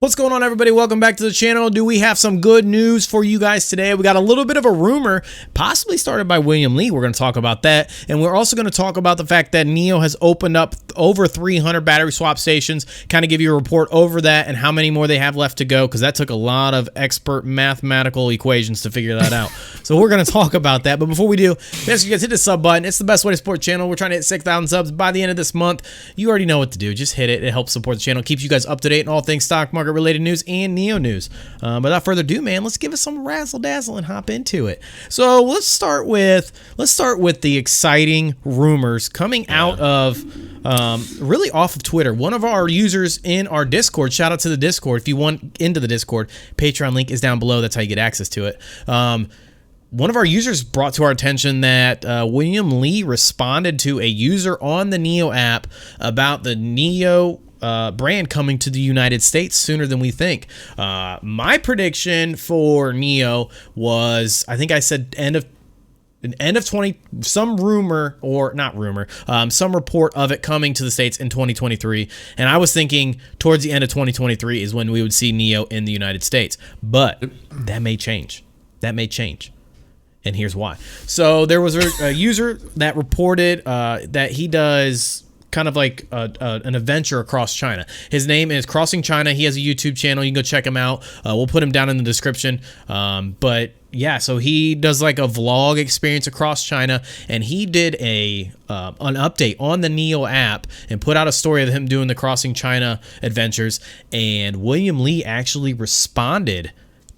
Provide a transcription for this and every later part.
What's going on, everybody? Welcome back to the channel. Do we have some good news for you guys today? We got a little bit of a rumor, possibly started by William Li. We're going to talk about that. And we're also going to talk about the fact that NIO has opened up over 300 battery swap stations, kind of give you a report over that and how many more they have left to go, because that took a lot of expert mathematical equations to figure that out. So we're going to talk about that. But before we do, make sure you guys hit the sub button. It's the best way to support the channel. We're trying to hit 6,000 subs by the end of this month. You already know what to do. Just hit it. It helps support the channel, keeps you guys up to date on all things stock market related news and NIO news. But without further ado, man, let's give us some razzle dazzle and hop into it. So let's start with the exciting rumors coming out of really off of Twitter. One of our users in our Discord, shout out to the Discord. If you want into the Discord, Patreon link is down below. That's how you get access to it. One of our users brought to our attention that William Li responded to a user on the NIO app about the NIO brand coming to the United States sooner than we think. My prediction for NIO was, I think I said end of 20, some rumor or not rumor, some report of it coming to the States in 2023. And I was thinking towards the end of 2023 is when we would see NIO in the United States. But that may change. That may change. And here's why. So there was a user that reported that he does kind of like an adventure across China. His name is Crossing China. He has a YouTube channel. You can go check him out. We'll put him down in the description. But yeah, so he does like a vlog experience across China, and he did an update on the NIO app and put out a story of him doing the Crossing China adventures. And William Li actually responded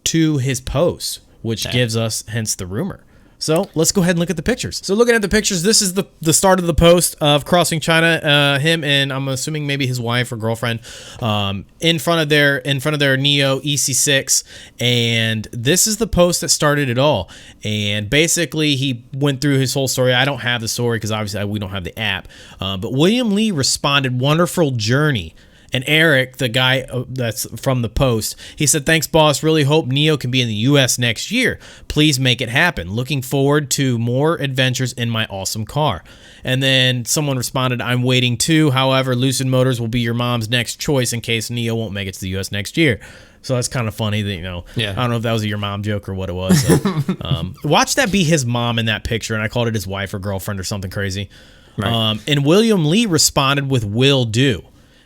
to his post, which gives us hence the rumor. So let's go ahead and look at the pictures. So looking at the pictures, this is the start of the post of Crossing China. Him and I'm assuming maybe his wife or girlfriend in front of their NIO EC6, and this is the post that started it all. And basically, he went through his whole story. I don't have the story because obviously we don't have the app. But William Li responded, "Wonderful journey." And Eric, the guy that's from the post, he said, "Thanks, boss. Really hope NIO can be in the U.S. next year. Please make it happen. Looking forward to more adventures in my awesome car." And then someone responded, "I'm waiting too. However, Lucid Motors will be your mom's next choice in case NIO won't make it to the U.S. next year." So that's kind of funny that, I don't know if that was a your mom joke or what it was. So, watch that be his mom in that picture, and I called it his wife or girlfriend or something crazy. Right. And William Li responded with "will do."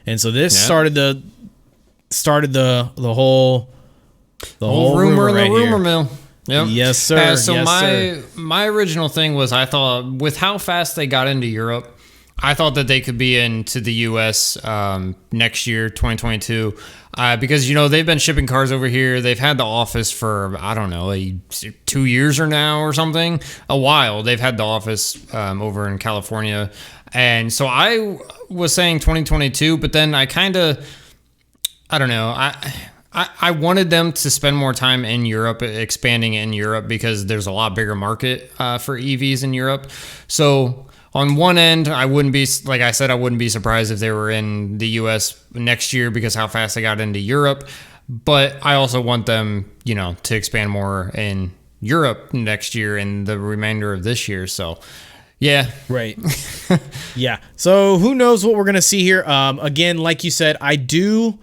And so this started the whole rumor right rumor here. Mill. Yep. Yes, sir. So my original thing was, I thought with how fast they got into Europe, I thought that they could be into the U.S. Next year, 2022, because they've been shipping cars over here. They've had the office for 2 years or now or something, a while. They've had the office over in California. And so I was saying 2022, but then I wanted them to spend more time in Europe, expanding in Europe, because there's a lot bigger market for EVs in Europe. So on one end, I wouldn't be surprised if they were in the US next year because how fast they got into Europe. But I also want them, to expand more in Europe next year and the remainder of this year. So yeah. Right. Yeah. So who knows what we're going to see here. Again, like you said, I do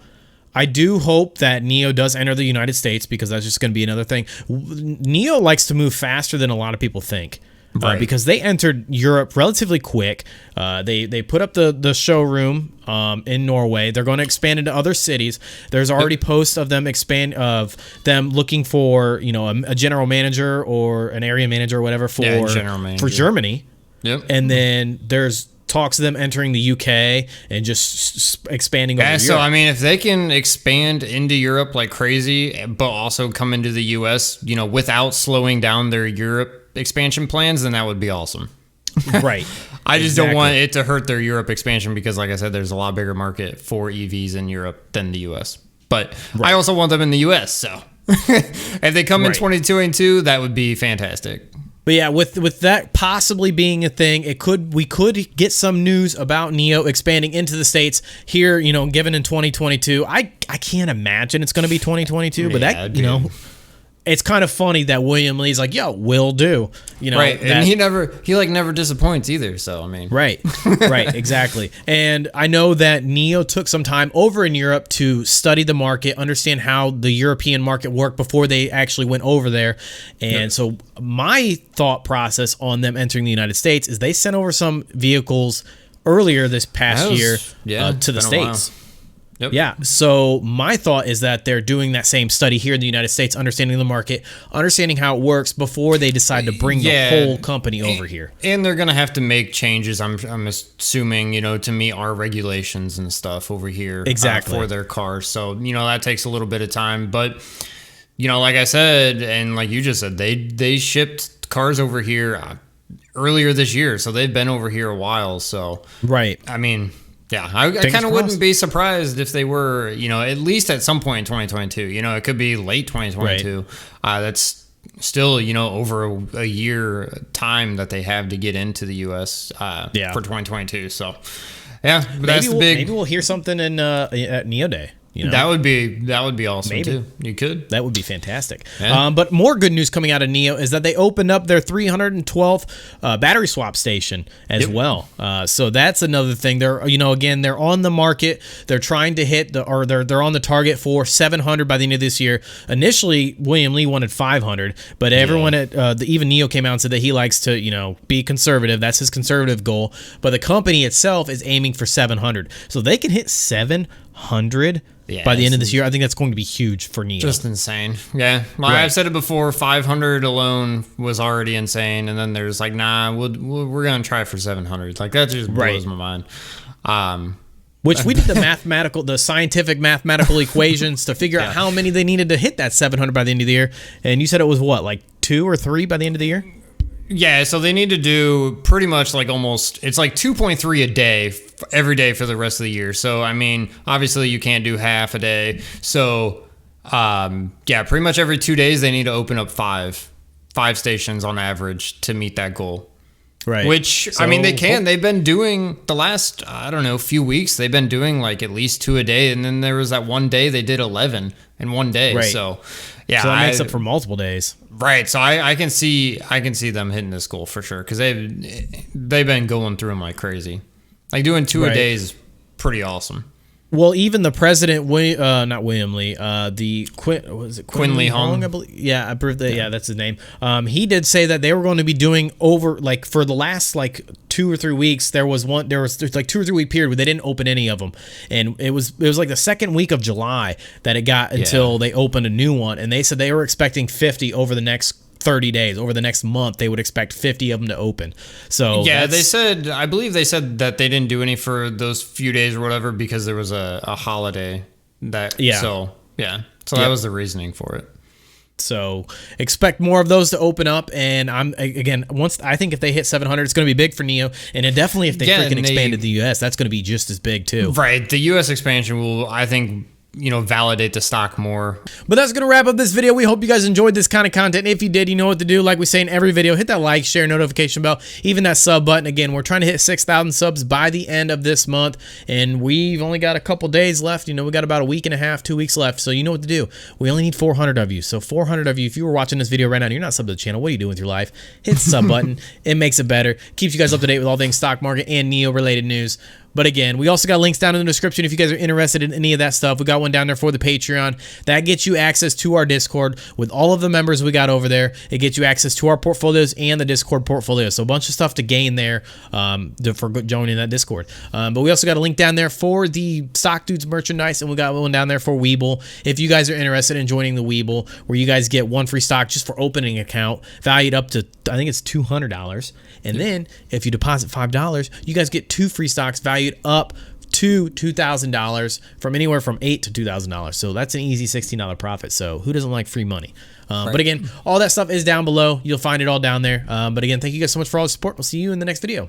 hope that NIO does enter the United States, because that's just going to be another thing. NIO likes to move faster than a lot of people think. Right. Because they entered Europe relatively quick. They put up the showroom in Norway. They're going to expand into other cities. There's already posts of them looking for a general manager or an area manager or whatever for Germany. Yep. And then there's talks of them entering the UK and just expanding over Europe. So I mean, if they can expand into Europe like crazy, but also come into the US, without slowing down their Europe expansion plans, then that would be awesome. Right. I just don't want it to hurt their Europe expansion, because like I said, there's a lot bigger market for EVs in Europe than the US. But I also want them in the US, so if they come in 2022, that would be fantastic. But yeah, with that possibly being a thing, we could get some news about NIO expanding into the States here, given in 2022. I can't imagine it's going to be 2022, but that, it's kind of funny that William Lee's like, yo, will do. You know, right. that, And he never disappoints either. So, I mean. Right, right, exactly. And I know that NIO took some time over in Europe to study the market, understand how the European market worked before they actually went over there. And so my thought process on them entering the United States is they sent over some vehicles earlier this past year to the States. Yep. Yeah. So my thought is that they're doing that same study here in the United States, understanding the market, understanding how it works before they decide to bring the whole company over here. And they're going to have to make changes, I'm assuming, you know, to meet our regulations and stuff over here for their cars. So, you know, that takes a little bit of time. But, you know, like I said, and like you just said, they shipped cars over here earlier this year. So they've been over here a while. So, right. I mean... Yeah, I kind of wouldn't be surprised if they were, you know, at least at some point in 2022. You know, it could be late 2022. Right. That's still, you know, over a year time that they have to get into the U.S. For 2022. So, yeah, but that's the big. Maybe we'll hear something in at NIO Day. You know? That would be awesome too. You could. That would be fantastic. Yeah. But more good news coming out of NIO is that they opened up their 312th battery swap station as well. So that's another thing. They're, you know, again, they're on the market. They're trying to hit they're on the target for 700 by the end of this year. Initially, William Lee wanted 500, but everyone at even NIO came out and said that he likes to, you know, be conservative. That's his conservative goal. But the company itself is aiming for 700, so they can hit 700. By the end of this year. I think that's going to be huge for NIO. Just insane. Yeah. I've said it before, 500 alone was already insane. And then there's like, nah, we're going to try for 700. Like, that just blows my mind. Which we did the scientific mathematical equations to figure out how many they needed to hit that 700 by the end of the year. And you said it was what, like 2 or 3 by the end of the year? Yeah, so they need to do pretty much like it's like 2.3 a day every day for the rest of the year. So, I mean, obviously you can't do half a day. So, pretty much every 2 days they need to open up five stations on average to meet that goal. Right. Which, I mean, they can. They've been doing the last, I don't know, few weeks, they've been doing like at least 2 a day. And then there was that one day they did 11 in one day. Right. So, yeah. So that makes up for multiple days. Right. So I can see them hitting this goal for sure, because they've been going through them like crazy. Like doing 2 a day is pretty awesome. Well, even the president, not William Lee, Quinn Lee Hong, I believe. Yeah, that's his name. He did say that they were going to be doing over, like, for the last like 2 or 3 weeks. There was like 2 or 3 week period where they didn't open any of them, and it was like the second week of July that it got until they opened a new one, and they said they were expecting 50 over the next 30 days. Over the next month, they would expect 50 of them to open. So yeah, I believe they said that they didn't do any for those few days or whatever because there was a holiday that so that was the reasoning for it. So expect more of those to open up, and I think if they hit 700, it's going to be big for NIO, and definitely if they freaking expand to the US, that's going to be just as big too. Right, the US expansion will, I think, validate the stock more. But that's going to wrap up this video. We hope you guys enjoyed this kind of content. If you did, you know what to do. Like we say in every video, hit that like, share, notification bell, even that sub button. Again, we're trying to hit 6,000 subs by the end of this month, and we've only got a couple days left. We got about a week and a half, 2 weeks left, so you know what to do. We only need 400 of you. So 400 of you, if you were watching this video right now and you're not subbed to the channel, what are you doing with your life? Hit the sub button. It makes it better. Keeps you guys up to date with all things stock market and NIO related news. But again, we also got links down in the description if you guys are interested in any of that stuff. We got one down there for the Patreon. That gets you access to our Discord with all of the members we got over there. It gets you access to our portfolios and the Discord portfolio. So a bunch of stuff to gain there for joining that Discord. But we also got a link down there for the Stock Dudes merchandise, and we got one down there for Webull. If you guys are interested in joining the Webull, where you guys get 1 free stock just for opening an account, valued up to, I think it's $200. And then if you deposit $5, you guys get 2 free stocks valued up to $2,000, from anywhere from $8,000 to $2,000. So that's an easy $16 profit. So who doesn't like free money? But again, all that stuff is down below. You'll find it all down there. But again, thank you guys so much for all the support. We'll see you in the next video.